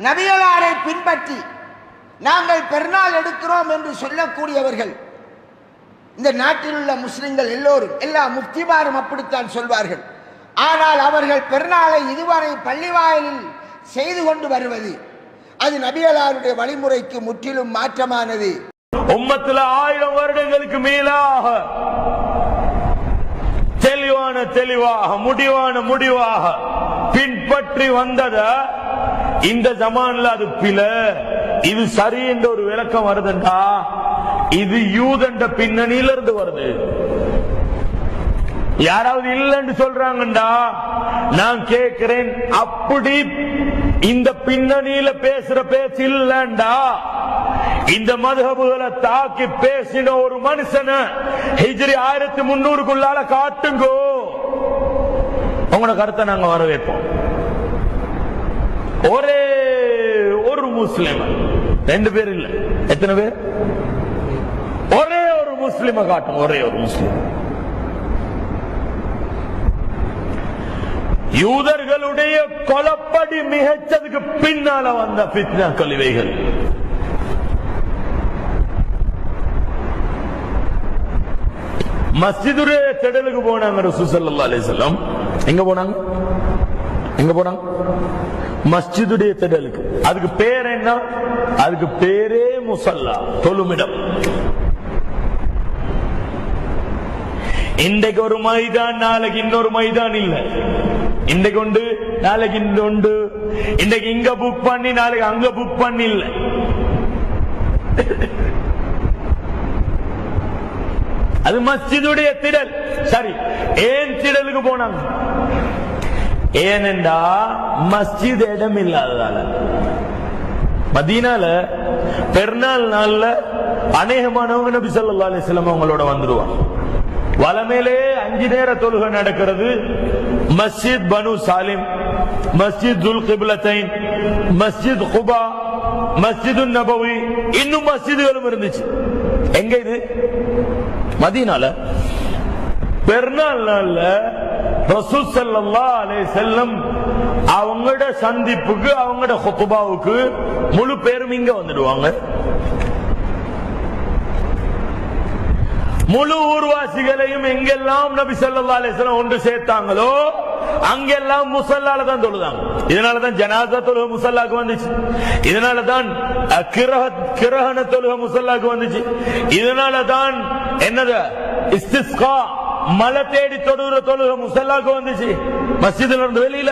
நபிகளாரை பின்பற்றி நாங்கள் பெருநாள் எடுக்கிறோம் என்று சொல்லக்கூடியவர்கள் இந்த நாட்டில் உள்ள முஸ்லிம்கள் எல்லோரும், எல்லா முஃப்திமாரும் அப்படித்தான் சொல்வார்கள். ஆனால் அவர்கள் பெருநாளை இதுவரை பள்ளிவாயலில் செய்து கொண்டு வருவது அது நபிகளாருடைய வழிமுறைக்கு முற்றிலும் மாற்றமானது. உம்மத்துல 1000 வருடங்களுக்கு மேலாக தெளிவாக முடிவாக பின்பற்றி வந்தத இந்த ஜமான்ல அது பிழை, இது சரி என்ற ஒரு விளக்கம் வருதுண்டா இது யூதண்ட பின்னணியில இருந்து வருது. யாராவது இல்லைன்னு சொல்றாங்கண்டா நான் கேட்கிறேன், அப்படி இந்த பின்னணியில பேசுற பேச்சு இல்லண்டா இந்த மதுஹபுகளை தாக்கி பேசின ஒரு மனுஷனை ஹிஜ்ரி 1300க்குள்ளால காட்டுங்கோ, உங்களோட கருத்தை நாங்க வரவேற்போம். ஒரே ஒரு முஸ்லிம், 2 பேர் இல்ல, எத்தனை பேர்? ஒரே ஒரு முஸ்லிம காட்டும், ஒரே ஒரு முஸ்லிம். யூதர்களுடைய கொலப்படி மிகச்சதுக்கு பின்னால வந்த ஃபித்னா கலிவைகள். மஸ்ஜிதுடைய திடலுக்கு போனாங்க ரசூல் ஸல்லல்லாஹு அலைஹி வஸல்லம். எங்க போனாங்க? மஸ்ஜிதுடைய திடலுக்கு. அதுக்கு பேர் என்ன? அதுக்கு பேரே முஸல்லா, தொழுமிடம். இன்றைக்கு ஒரு மைதான், நாளைக்கு இன்னொரு மைதான் இல்ல. இன்றைக்கு உண்டு, நாளைக்கு இன்னொன்று. இன்றைக்கு இங்க புக் பண்ணி நாளைக்கு அங்க புக் பண்ணி இல்ல. அது மஸ்ஜிதுடைய திடல். சரி, ஏன் திடலுக்கு போனாங்க? ஏனென்றா மஸ்ஜித் இடம் இல்லாததால. மதீனால பெருநாள் நாள்ல அநேகமானவங்க நபி ஸல்லல்லாஹு அலைஹி வஸல்லம் அவங்களோட வந்துருவாங்க. வலமேலே 5 நேர தொழுகை நடக்கிறது. மஸ்ஜித் பனு சாலிம், மஸ்ஜித் துல் கிப்லத்தைன், மஸ்ஜித் குபா, மஸ்ஜிது நபவி, இன்னும் மஸ்ஜிதுகளும் இருந்துச்சு. எங்க இது? மதீனால. பெருநாள் நாள்ல ரசூல் ஸல்லல்லாஹு அலைஹி வஸல்லம் அவங்களோட சந்திப்புக்கு, அவங்களோட குத்பாவுக்கு முழு பேரும் இங்க வந்துடுவாங்க. முழு ஊர்வாசிகளையும் எங்கெல்லாம் நபி ஸல்லல்லாஹு அலைஹி வஸல்லம் ஒன்று சேர்த்தாங்களோ அங்கெல்லாம் முஸல்லால தான் தொழுதாங்க. இதனாலதான் ஜனாஸா தொழுகை முஸல்லாக்கு வந்துச்சு. இதனாலதான் கிரஹண தொழுகை முஸல்லாக்கு வந்துச்சு. இதனாலதான் என்னது இஸ்திஸ்கா, மழை தேடி தொழுகிற தொழுகை முஸல்லாக்கு வந்துச்சு. மஸ்ஜிதுல இருந்து வெளியில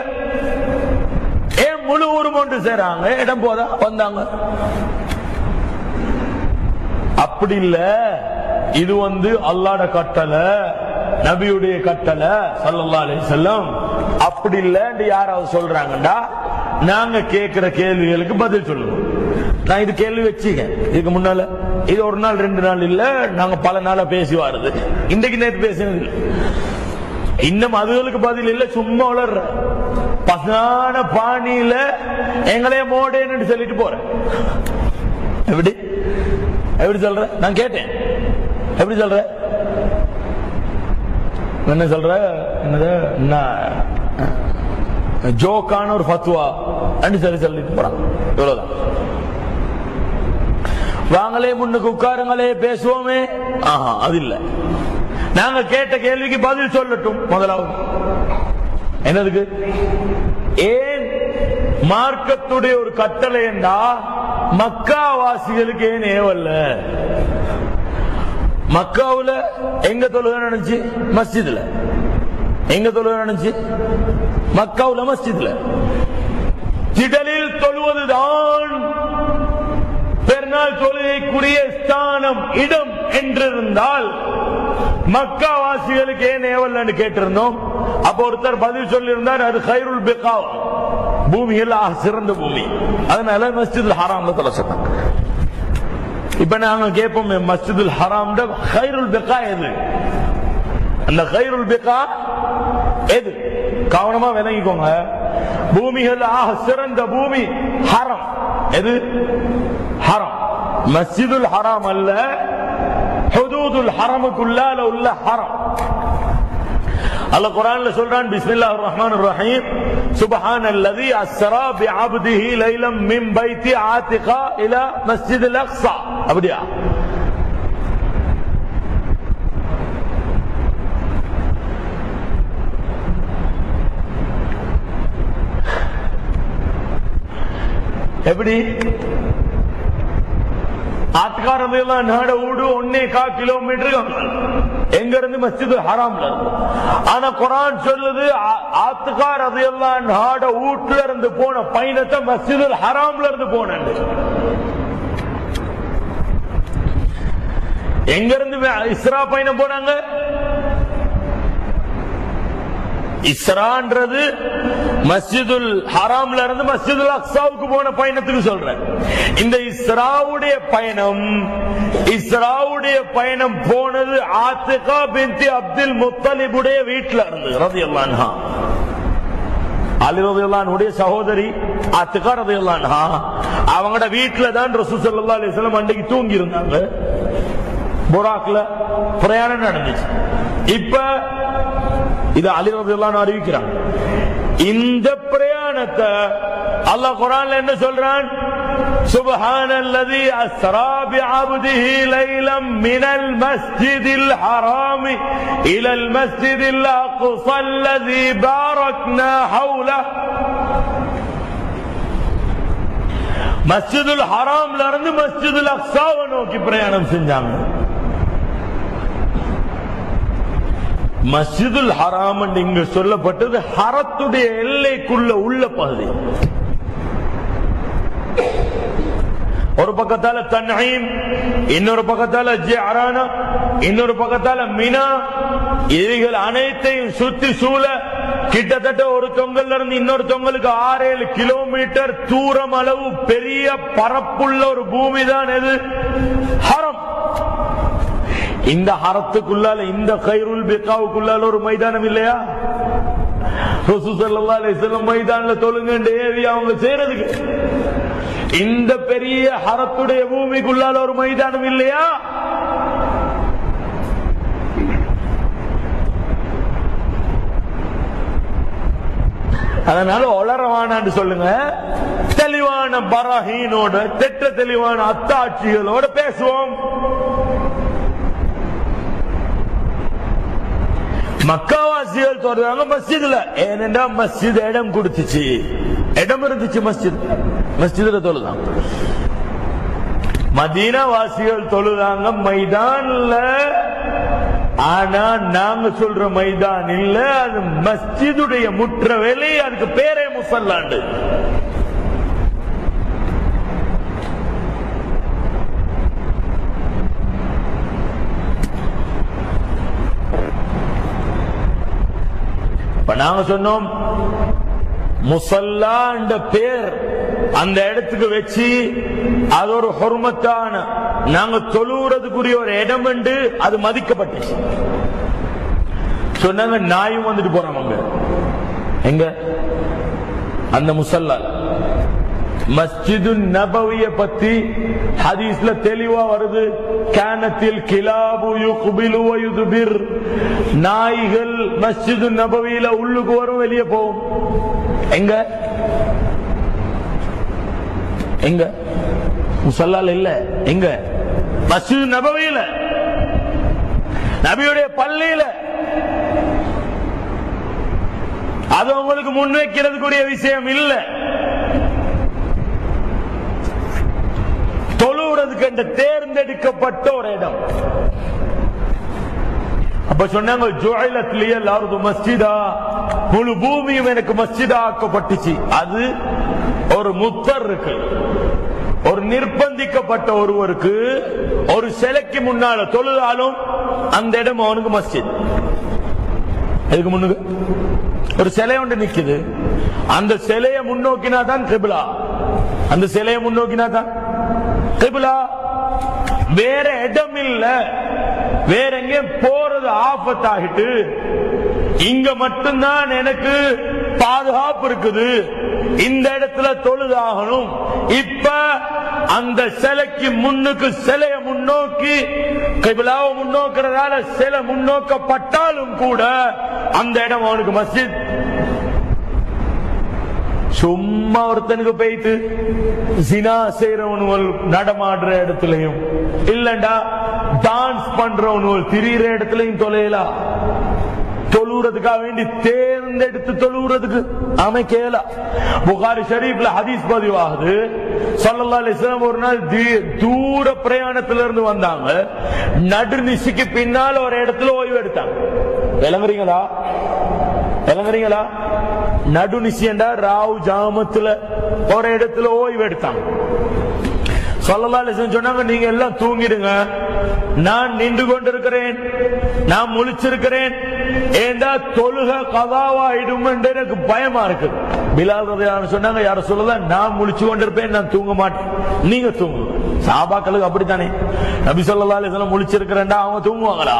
ஏன் முழு ஊரும் ஒன்று சேராங்க? இடம் போதா வந்தாங்க. அப்படி இல்ல, இது அல்லாஹ்வுடைய கட்டளை, நபியுடைய கட்டளை ஸல்லல்லாஹு அலைஹி வஸல்லம். அப்படி இல்லன்னு யாராவது சொல்றாங்கடா நாங்க கேட்கிற கேள்விகளுக்கு பதில் சொல்லுவோம். நான் இது கேள்வி வச்சுக்கேன் இதுக்கு முன்னால. இது ஒரு நாள் 2 நாள் இல்ல, நாங்க பல நாளா பேசி வாருது. இன்றைக்கு நேற்று பேசினது இல்லை. இன்னும் அதுகளுக்கு பதில் இல்ல, சும்மா வளர்ற பசான பாணியில எங்களே மோடேன்னு சொல்லிட்டு போறேன். எப்படி சொல்ற? நான் கேட்டேன், எப்படி சொல்ற? என்ன சொல்ற? என்னது ஜோக்கான ஒரு ஃபத்வா அண்டு சொல்லிட்டு போறான். இவ்வளவுதான். வாங்களே முன்னுக்கு உட்காருங்களே பேசுவோமே, ஆஹா அது இல்ல. நாங்க கேட்ட கேள்விக்கு பதில் சொல்லட்டும். முதலாவது என்னதுக்கு? ஏன் மார்க்கத்துடைய ஒரு கட்டளை என்றா மக்கா வாசிகளுக்கு ஏன் ஏவல்ல? மக்காவுல எங்க தொழுகை நடந்துச்சு? மஸ்ஜிதுல. எங்க தொழுகை நடந்துச்சு? மக்காவுல மஸ்ஜிதுல. திடலில் தொழுவதுதான் பெருநாள் தொழுகைக்குரிய ஸ்தானம், இடம் என்றிருந்தால் மக்கா வாசிகளுக்கு ஏன் ஏவல்ல கேட்டிருந்தோம். அப்ப ஒருத்தர் பதில் சொல்லி இருந்தார், அது கைருல் பிகா, பூமியில் சிறந்த பூமி, அதனால மஸ்ஜிதுல் ஹராம்ல தொழ சொன்னாங்க. இப்ப நாங்க கேட்போம், மஸ்ஜிதுல் ஹராம் கைருல் பிகா எது? அந்த கைருல் பிகா எது? கவனமா விளங்கிக்கோங்க. பூமிகள் சிறந்த பூமி ஹரம். எது? ஹரம். மஸ்ஜிதுல் ஹராம் அல்ல, ஹுதூதுல் ஹரமுக்குள்ளால உள்ள ஹரம். அல்லாஹ் குர்ஆன்ல சொல்றான், பிஸ்மில்லாஹிர் ரஹ்மானிர் ரஹீம், சுப்ஹானல்லதி அஸ்ரா பிஅப்திஹி லைலம் மின் பைத்தி ஆதிகா இலா மஸ்ஜிதில் அக்ஸா. அப்படியா? எப்படி? ஆத்கா ரலியல்லாஹு அன்ஹு ஊடு 1.25 கிலோமீட்டர் எங்க இருந்து மஸ்ஜிதுல் ஹராம்ல இருந்து. ஆனா குர்ஆன் சொல்லுது ஆத்கா ரலியல்லாஹு அன்ஹு வீட்ல இருந்து போன பயணத்தை மஸ்ஜிதுல் ஹராம்ல இருந்து போனாங்க. எங்க இருந்து இஸ்ரா பயணம் போனாங்க? இஸ்ரான்றது மஸ்ஜிதுல் ஹராம்ல இருந்து மஸ்ஜிதுல் அக்ஸாவுக்கு போன பயணத்துக்கு சொல்றேன். இந்த இஸ்ராவுடைய பயணம் போனது ஆத்திகா பின்தி அப்துல் முத்தலிபுடைய வீட்டுல இருந்து ரலியல்லாஹு அன்ஹா. அலி ரலியல்லாஹு அன்ஹுடைய சகோதரி ஆத்திகா ரலியல்லாஹு அன்ஹா அவங்களோட வீட்டுல தான் ரசூல் ஸல்லல்லாஹு அலைஹி வஸல்லம் அன்னைக்கு தூங்கி இருந்தாங்க. புராக்ல பிரயாணம் நடந்துச்சு. இப்ப இது அலி ரலியல்லாஹு அன்ஹு அறிவிக்கிறாங்க. இந்த பிரயாணத்தை அல்லாஹ் குர்ஆன்ல என்ன சொல்றான்? சுப்ஹானல்லதி அஸ்ரா பிஅப்திஹி லைலம் மினல் மஸ்ஜிதில் ஹராமி இலல் மஸ்ஜிதில் அக்ஸா அல்லதி பாரக்னா ஹவுலஹு. மஸ்ஜிதுல் ஹராம்ல இருந்து மஸ்ஜிதுல் அக்ஸாவை நோக்கி பிரயாணம் செஞ்சாங்க. மஸ்ஜிதுல் ஹராம் இங்கு சொல்லப்பட்டது ஹரத்துடைய எல்லைக்குள்ள உள்ள பகுதி. ஒரு பக்கத்தால தன்ஈம், இன்னொரு பக்கத்தால ஜிஅரானா, இன்னொரு பக்கத்தால மினா. இவைகள் அனைத்தையும் சுத்தி சூழ கிட்டத்தட்ட ஒரு தொங்கல்ல இருந்து இன்னொரு தொங்கலுக்கு 6-7 கிலோமீட்டர் தூரம் அளவு பெரிய பரப்புள்ள ஒரு பூமி தான் எது? ஹரம். இந்த ஹரத்துக்குள்ளால, இந்த கைருல் பிகாவுக்குள்ளால ஒரு மைதானம் இல்லையா? ரசூல் ஸல்லல்லாஹு அலைஹி வஸல்லம் மைதான்ல தொழுங்கண்டே அவங்க செய்யறதுக்கு இந்த பெரிய ஹரத்துடைய பூமிக்குள்ளால ஒரு மைதானம் இல்லையா? அதனால ஒளரவானான்னு சொல்லுங்க. தெளிவான பராஹீனோட, திட்ட தெளிவான அத்தாட்சிகளோட பேசுவோம். மக்காவாசிகள் சொல்றாங்க மஸ்ஜிதுல, ஏனென்றா மஸ்ஜித் இடம் கொடுத்துச்சு, இடம் இருந்துச்சு மஸ்ஜிதுல தொழுதாங்க. மதீனா வாசிகள் தொழுதாங்க மைதான்ல. ஆனா நாங்க சொல்ற மைதான் இல்ல, அது மஸ்ஜிதுடைய முற்ற வேலை. அதுக்கு பேரே முஸல்லாண்டு. நாங்க சொன்னோம் முஸல்லா என்ற பேர் அந்த இடத்துக்கு வச்சு அது ஒரு ஹுர்மத்தான, நாங்க தொழுறதுக்குரிய ஒரு இடம் என்று அது மதிக்கப்பட்டுச்சு. சொன்னாங்க நாயும் வந்துட்டு போறாங்க எங்க அந்த முஸல்லா. மஸ்ஜிது நபவிய பத்தி ஹதீஸ்ல தெளிவா வருது. கானத்தில் கிலாபு யுக்பிலு வ யுத்பிர். நாய்கள் மஸ்ஜிது நபவியில உள்ளுக்கு வரும், வெளியே போகும். எங்க எங்க முஸல்லால இல்ல, எங்க மஸ்ஜிது நபவியில, நபியுடைய பள்ளியில. அது உங்களுக்கு முன்வைக்கிறதுக்குரிய விஷயம் இல்ல. தொழுறதுக்கு என்ற தேர்ந்தெடுக்கப்பட்ட ஒரு இடம். அப்ப சொன்னாங்க ஜுஇலத் லியல் அர்து மஸ்ஜிதா, முழு பூமியும் எனக்கு மஸ்ஜிதா ஆக்கப்பட்டுச்சு. அது ஒரு முத்தர் இருக்கு, ஒரு நிர்பந்திக்கப்பட்ட ஒருவருக்கு ஒரு சிலைக்கு முன்னால தொழுதாலும் அந்த இடம் அவனுக்கு மஸ்ஜித். அதுக்கு முன்னுக்கு ஒரு சிலை ஒன்று நிக்குது, அந்த சிலையை முன்னோக்கினாதான் கிப்லா. அந்த சிலையை முன்னோக்கினாதான் கிப்லா. வேற இடம் இல்ல, வேற எங்க போறது ஆபத்தாகிட்டு, இங்க மட்டும்தான் எனக்கு பாதுகாப்பு இருக்குது, இந்த இடத்துல தொழுதாகணும். இப்ப அந்த சிலைக்கு முன்னுக்கு சிலைய முன்னோக்கி கிப்லாவை முன்னோக்கிறதால சிலை முன்னோக்கப்பட்டாலும் கூட அந்த இடம் அவனுக்கு மஸ்ஜித். சும்மா ஒருத்தனுக்கு போயிட்டு ஜினா செய்யறவனுவல் நடமாடுற இடத்துலயும் இல்லண்டா டான்ஸ் பண்றவனுவல் திரியிற இடத்துலயும் தொலையலாம். தொழுறதுக்காக வேண்டி தேர்ந்தெடுத்து தொழுறதுக்கு அமைக்கல. புகாரி ஷரீஃப்ல ஹதீஸ் பதிவாகுது, ஸல்லல்லாஹு அலைஹி வஸல்லம் ஒரு நாள் தூர பிரயாணத்துல இருந்து வந்தாங்க. நடுநிசிக்கு பின்னால் ஒரு இடத்துல ஓய்வு எடுத்தாங்க. விளங்குறீங்களா? விளங்குறீங்களா? நடுநிசியண்டா ராவு ஜாமத்துல ஒரு இடத்துல ஓய்வு எடுத்தாங்க. ஸல்லல்லாஹு அலைஹி வஸல்லம் சொன்னாங்க, நீங்க எல்லாம் தூங்கிடுங்க, நான் நின்று கொண்டிருக்கிறேன், நான் முழிச்சிருக்கிறேன். ஏண்டா தொழுக கதாவாயிடும் என்று எனக்கு பயமா இருக்கு. பிலால் ரலியல்லாஹு அன்ஹு சொன்னாங்க, யார சொல்லலாம், நான் முழிச்சு கொண்டிருப்பேன், நான் தூங்க மாட்டேன், நீங்க தூங்குங்க. சஹாபாக்களுக்கு அப்படித்தானே. நபி ஸல்லல்லாஹு அலைஹி வஸல்லம் முழிச்சிருக்கிறேன்டா அவங்க தூங்குவாங்களா?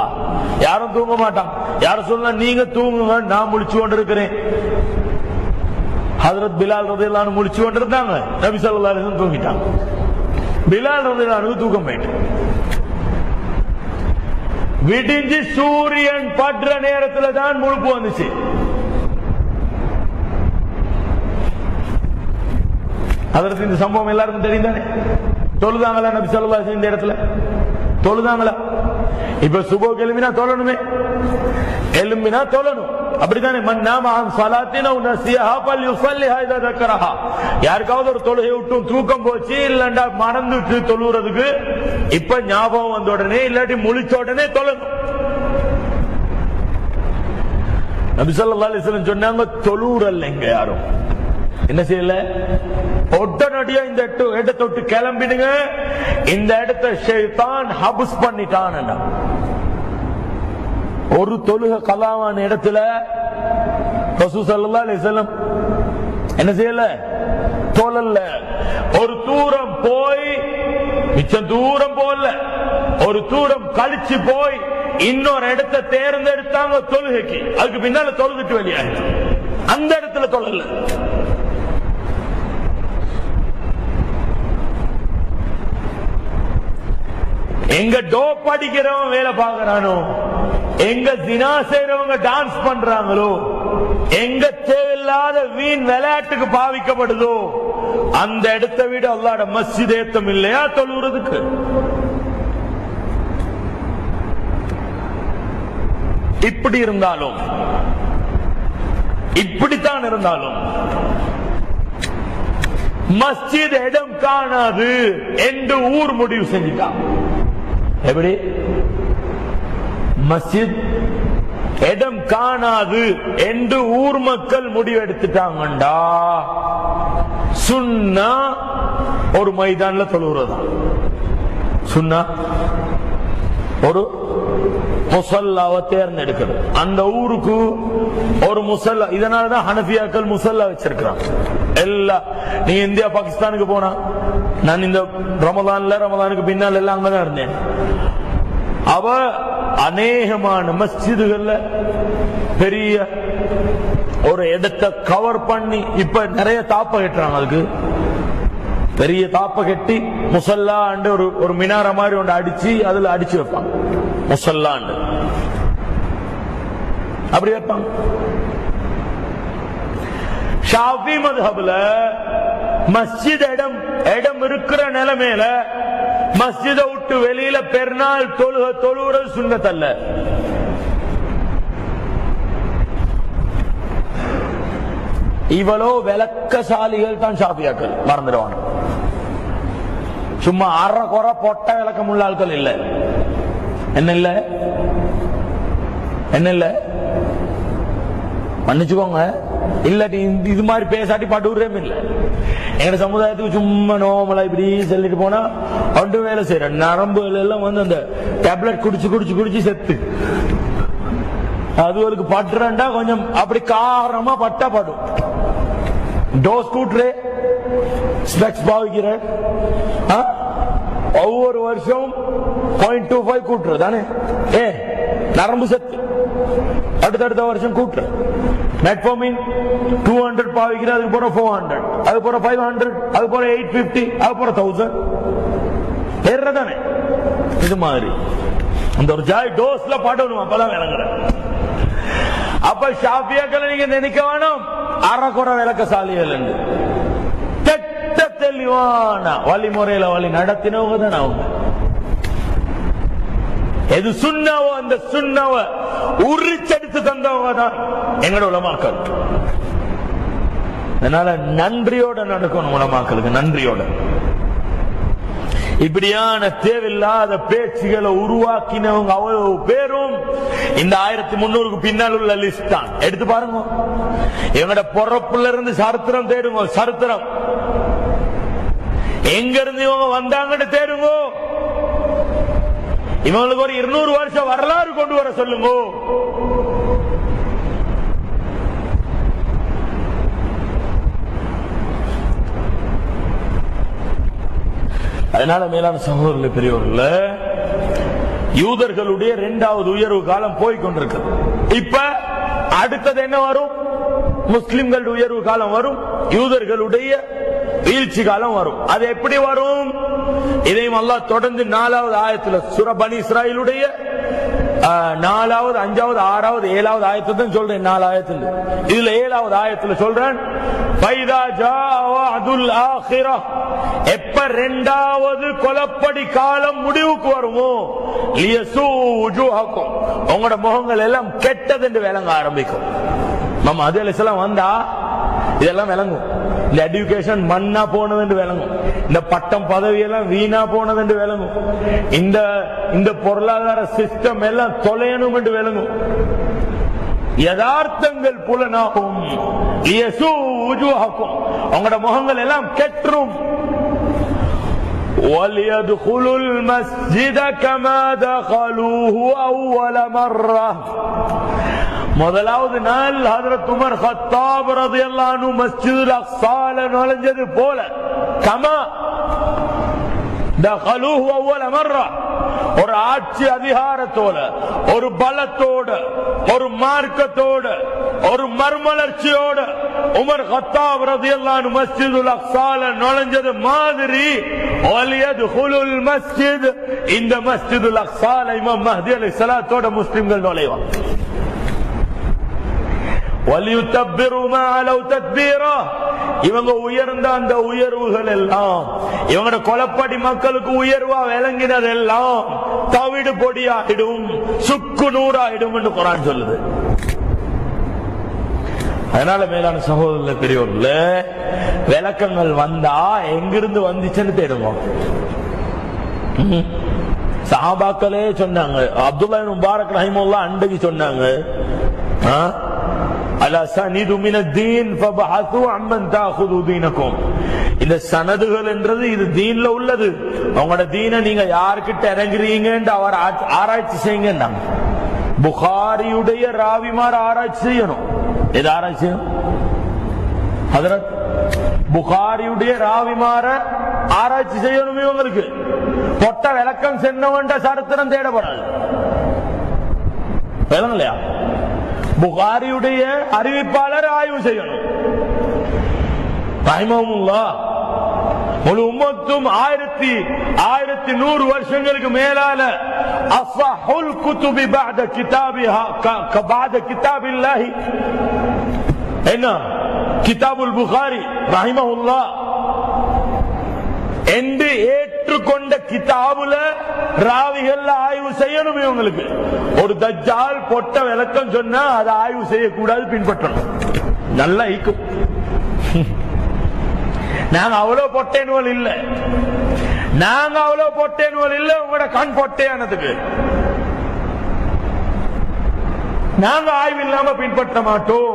யாரும் தூங்க மாட்டாங்க. யார சொல்லலாம், நீங்க தூங்குங்க, நான் முழிச்சு கொண்டிருக்கிறேன். ஹஜ்ரத் பிலால் ரலியல்லாஹு அன்ஹு முழிச்சு கொண்டிருந்தாங்க, நபி ஸல்லல்லாஹு அலைஹி வஸல்லம் தூங்கிட்டாங்க. பிலால் ரலியல்லாஹு அன்ஹு தூக்கம் போயிட்டு விடிஞ்சு சூரியன் படுற நேரத்தில் தான் முழுப்பு வந்துச்சு. அதற்கு இந்த சம்பவம் எல்லாருக்கும் தெரியுதானே? தொழுதாங்களா நபி ஸல்லல்லாஹு அலைஹி வஸல்லம் இந்த இடத்துல? தொழுதாங்களா? இப்ப சுபஹ் எழும்பினா தொழணுமே, எழும்பினா தொழணும், அப்படித்தானே? மன் நாம அன் ஸலாத்தின் அவ் நஸியஹா ஃபல்யுஸல்லிஹா இதா ذكرஹா. யாருக்காவது ஒரு தொழுகை விட்டும் தூக்கம் போச்சு இல்லண்டா மறந்துட்டு தொழுறதுக்கு இப்ப ஞாபகம் வந்த உடனே இல்லாட்டி முழிச்ச உடனே தொழணும். நபி ஸல்லல்லாஹு அலைஹி வஸல்லம் சொன்னாங்க, தொழுறல்ல எங்க யாரும் என்ன செய்யல, உடனடியா இந்த இடத்தை விட்டு கிளம்பிடுங்க, இந்த இடத்தை ஷைத்தான் ஹப்ஸ் பண்ணிட்டான். ஒரு தொழுக கலாவான இடத்துல ரசூல் ஸல்லல்லாஹு அலைஹி வஸல்லம் என்ன செய்யல, தொழல. ஒரு தூரம் போய் மிச்சம் தூரம் போல ஒரு தூரம் கழிச்சு போய் இன்னொரு இடத்தை தேர்ந்தெடுத்தாங்க தொழுகைக்கு. அதுக்கு பின்னால தொழுதுட்டு வெளியாயிட்டு அந்த இடத்துல தொழல. எங்க டோப் அடிக்கிறவங்க வேலை பார்க்கறானோ, எங்க ஜினா செய்றவங்க டான்ஸ் பண்றாங்களோ, எங்க தேவையில்லாத வீண் விளையாட்டுக்கு பாவிக்கப்படுதோ அந்த இடத்தை விட அல்லாஹ்வோட மஸ்ஜித் ஏத்தம் இல்லையா தொழுறதுக்கு? இப்படி இருந்தாலும் இப்படித்தான் இருந்தாலும் மஸ்ஜித் இடம் காணாது என்று ஊர் முடிவு செஞ்சிட்டான். எப்படி? மஸ்ஜித் இடம் காணாது என்று ஊர் மக்கள் முடிவெடுத்துட்டாங்கண்டா சுன்னா ஒரு மைதான்ல தொழுறதா, சுன்னா ஒரு முசல்லாவை தேர்ந்தெடுக்கிறது. அந்த ஊருக்கு ஒரு முசல்லா. இதனாலதான் ஹனஃபியாக்கள் முசல்லா வச்சிருக்கிறாங்க. எல்லா நீங்க இந்தியா பாகிஸ்தானுக்கு போனா, நான் இந்த ரமதானுக்கு பின்னால் எல்லாம் அங்கதான் இருந்தேன். அவ அநேகமான மஸ்ஜிதுகள்ல பெரிய ஒரு இடத்தை கவர் பண்ணி இப்ப நிறைய தாப்ப கட்டுறாங்க. அதுக்கு பெரிய தாப்ப கட்டி முசல்லா ஒரு மினார மாதிரி ஒன்று அடிச்சு அதுல அடிச்சு வைப்பாங்க. முசல்லா அப்படி வைப்பாங்க. ஷாஃபி மத்ஹப்ல மஸ்ஜித் இடம் இருக்கிற நிலைமையில மஸ்ஜிதை விட்டு வெளியில பெருநாள் தொழுகிறது சுன்னத் அல்ல. இவ்வளோ விளக்கசாலிகள் தான் ஷாஃபியாக்கள், மறந்துடுவாங்க. சும்மா அரை குறை பொட்ட விளக்கம் உள்ள ஆட்கள் இல்ல. என்ன இல்ல, என்ன இல்ல, மன்னிச்சுக்கோங்க, இல்லாட்டி இது மாதிரி பேசாட்டி படுறே இல்ல. எங்க சமுதாயத்துக்கு சும்மா நோமலா இப்படி சொல்லிட்டு போனா ஒன்று வேலை செய்யற நரம்புகள் எல்லாம் வந்து அந்த டேப்லெட் குடிச்சு குடிச்சு குடிச்சு செத்து அதுகளுக்கு பட்டுறா கொஞ்சம் அப்படி காரமா பட்டா படும். டோஸ் கூட்டுறே, ஸ்பெக்ஸ் பாவிக்கிற, ஒவ்வொரு வருஷம் 0.25 கூட்டுற தானே, நரம்பு சத்து அடுத்தடுத்த வருஷம் கூட்டுற. மெட்ஃபோமின் 200 பாவிக்கிற, அதுக்கு போற 400, அது போற 500, அது போற 850, அது போற 1000 தானே. இது மாதிரி அந்த ஒரு ஜாய் டோஸ்ல படணும், அப்பதான் விளங்குற. அப்ப ஷாஃபியாக்களை நீங்க நினைக்க வேணும், அறகுறை விளக்கசாலிகள் என்று தெட்ட தெளிவான வழிமுறையில வழி நடத்தினவங்க தான் அவங்க. எது சுண்ணவோ அந்த சுண்ணவ உரிச்செடுத்து தந்தவங்க தான் எங்களோட உலமாக்கள். அதனால நன்றியோட நடக்கணும் உலமாக்களுக்கு, நன்றியோட. இப்படியான தேவையில்லாத பேச்சுகளை உருவாக்கினவங்க அவ்வளவு பேரும் இந்த 1300 பின்னால் உள்ள லிஸ்ட் தான். எடுத்து பாருங்க, எங்களோட பொறப்புல இருந்து சரித்திரம் தேடுங்க. சரித்திரம் எங்க இருந்து இவங்க வந்தாங்கன்னு தேடுங்க. இவங்களுக்கு ஒரு 200 வருஷம் வரலாறு கொண்டு வர சொல்லுங்க. அதனால மேலான சகோதரர்களே, பெரியவர்களே, யூதர்களுடைய 2வது உயர்வு காலம் போய்கொண்டிருக்கு. இப்ப அடுத்தது என்ன வரும்? முஸ்லிம்களுடைய உயர்வு காலம் வரும், யூதர்களுடைய வீழ்ச்சி காலம் வரும். அது எப்படி வரும்? இதையும் அல்லாஹ் தொடர்ந்து 4வது ஆயத்துல சூரா பனி இஸ்ராயீலுடைய 4வது 5வது 6வது 7வது ஆயத்தை தான் சொல்றேன். 4 ஆயத்துல இதுல 7வது ஆயத்துல சொல்றேன், ஃபைதா ஜாஅ வஅதுல் ஆখিরাহ, எப்ப 2வது கொலப்படி காலம் முடிவுக்கு வருமோ, லியசூ வுஜூஹக்கும், உங்களோட முகங்கள் எல்லாம் கெட்டது என்று விளங்க ஆரம்பிக்கும். நம்ம அதெல்லாம் வந்தா இதெல்லாம் விளங்கும். இந்த எஜுகேஷன் மண்ணா போனது என்று விளங்கும், இந்த பட்டம் பதவி எல்லாம் வீணா போனது என்று விளங்கும், இந்த பொருளாதார சிஸ்டம் எல்லாம் தொலையணும் என்று விளங்கும். யதார்த்தங்கள் புலனாகும். உங்களோட முகங்கள் எல்லாம் கெற்றும். وَلْيَدْخُلُوا الْمَسْجِدَ كَمَا دَخَلُوهُ أَوَّلَ مَرَّةٍ. முதலாவது நாள் ஹஜ்ரத் உமர் கத்தாப் ரலியல்லாஹு அன்ஹு மஸ்ஜிதுல் அக்ஸால நுழைஞ்சது போல, கமா தகலூஹு அவ்வல மர்ரா, ஒரு ஆட்சி அதிகாரத்தோட, ஒரு பலத்தோட, ஒரு மார்க்கத்தோட, ஒரு மர்மலர்ச்சியோட உமர் கத்தாப் ரலியல்லாஹு அன்ஹு மஸ்ஜிதுல் அக்ஸால நுழைஞ்சது மாதிரி வலியதுல் மஸ்ஜித், இந்த மஸ்ஜிதுல் அக்ஸால இமாம் மஹ்தி அலைஹிஸ்ஸலாத்தோட முஸ்லிம்கள் நுழைவாங்க. இவங்க உயர்ந்த அந்த உயர்வுகள் எல்லாம், இவங்க கொலப்படி மக்களுக்கு உயர்வா விளங்கினதெல்லாம் தவிடு பொடியாயிடும், சுக்கு நூறாயிடும் என்று குர்ஆன் சொல்லுது. அதனால மேலான சகோதரர்களே, பெரியவர்களே, விளக்கங்கள் வந்தா எங்கிருந்து வந்துச்சுன்னு தேடுவோம். சஹாபாக்களே சொன்னாங்க, அப்துல்லா இப்னு முபாரக் ரஹிமஹுல்லாஹ் அன்றைக்கு சொன்னாங்க, இந்த சனதுகள் என்றது இது தீன்ல உள்ளது, உங்களோட தீனை நீங்க யாருக்கிட்ட இறங்குறீங்க அவர் ஆராய்ச்சி செய்யுங்க. புகாரியுடைய ராவிமார் ஆராய்ச்சி செய்யணும். எது ஆராய்ச்சி செய்யணும்? ஹஜ்ரத் புகாரியுடைய ராவிமார ஆராய்ச்சி செய்யணும். இவங்களுக்கு பொட்ட விளக்கம் சென்னவன்ற சரித்திரம் தேடப்படாது. இல்லையா? புகாரியுடைய அறிவிப்பாளர் ஆய்வு செய்யணும். முழு உம்மத்தும் 1100 வருஷங்களுக்கு மேலால அஸ்ஸஹுல் குதுபி பஅத கிதாபிஹா பஅத கிதாபில்லாஹி என்ன கிதாபுல் புகாரி ரஹிமஹுல்லாஹ் என்று ஏற்றுக்கொண்ட கிதாபுல ராவிகள் ஆய்வு செய்யணும். இவங்களுக்கு ஒரு தஜ்ஜால் பொட்ட விளக்கம் சொன்னா அதை ஆய்வு செய்யக்கூடாது, பின்பற்றணும். நல்லா ஈக்கும். நாங்க அவ்வளவு பொட்டேனுவல் இல்ல, நாங்க அவ்வளவு பொட்டேனுவல் இல்ல. உங்களோட கண் பொட்டையானதுக்கு நாங்க ஆய்வு இல்லாம பின்பற்ற மாட்டோம்.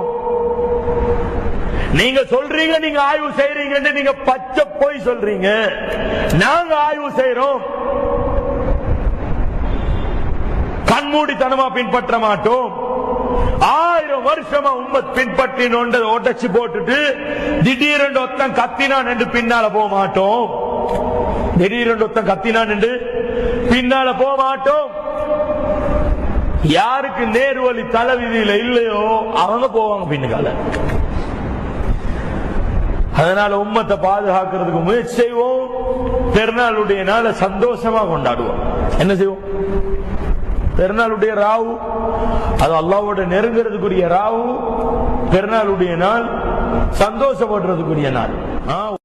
நீங்க சொல்றீங்க நீங்க ஆய்வு செய்றீங்க, நீங்க பச்சை போய் சொல்றீங்க. நாங்க ஆய்வு செய்யறோம், கண்மூடித்தனமா பின்பற்ற மாட்டோம். 1000 வருஷமா உம்மத் பின்பற்றினோன்ற உடைச்சு போட்டுட்டு திடீரென்று ஒருத்தன் கத்தினான் என்று பின்னால போக மாட்டோம். திடீரென்று ஒருத்தன் கத்தினான் என்று பின்னால போக மாட்டோம். யாருக்கு நேர்வழி தலைவிதியில இல்லையோ அவங்க போவாங்க பின்னுக்கால. அதனால உம்மத்தை பாதுகாக்கிறதுக்கு முயற்சி செய்வோம். பெருநாளுடைய நாளை சந்தோஷமா கொண்டாடுவோம். என்ன செய்வோம்? பெருநாளுடைய ராவு, அது அல்லாஹ்வோட நெருங்கிறதுக்குரிய ராவு. பெருநாளுடைய நாள் சந்தோஷப்படுறதுக்குரிய நாள்.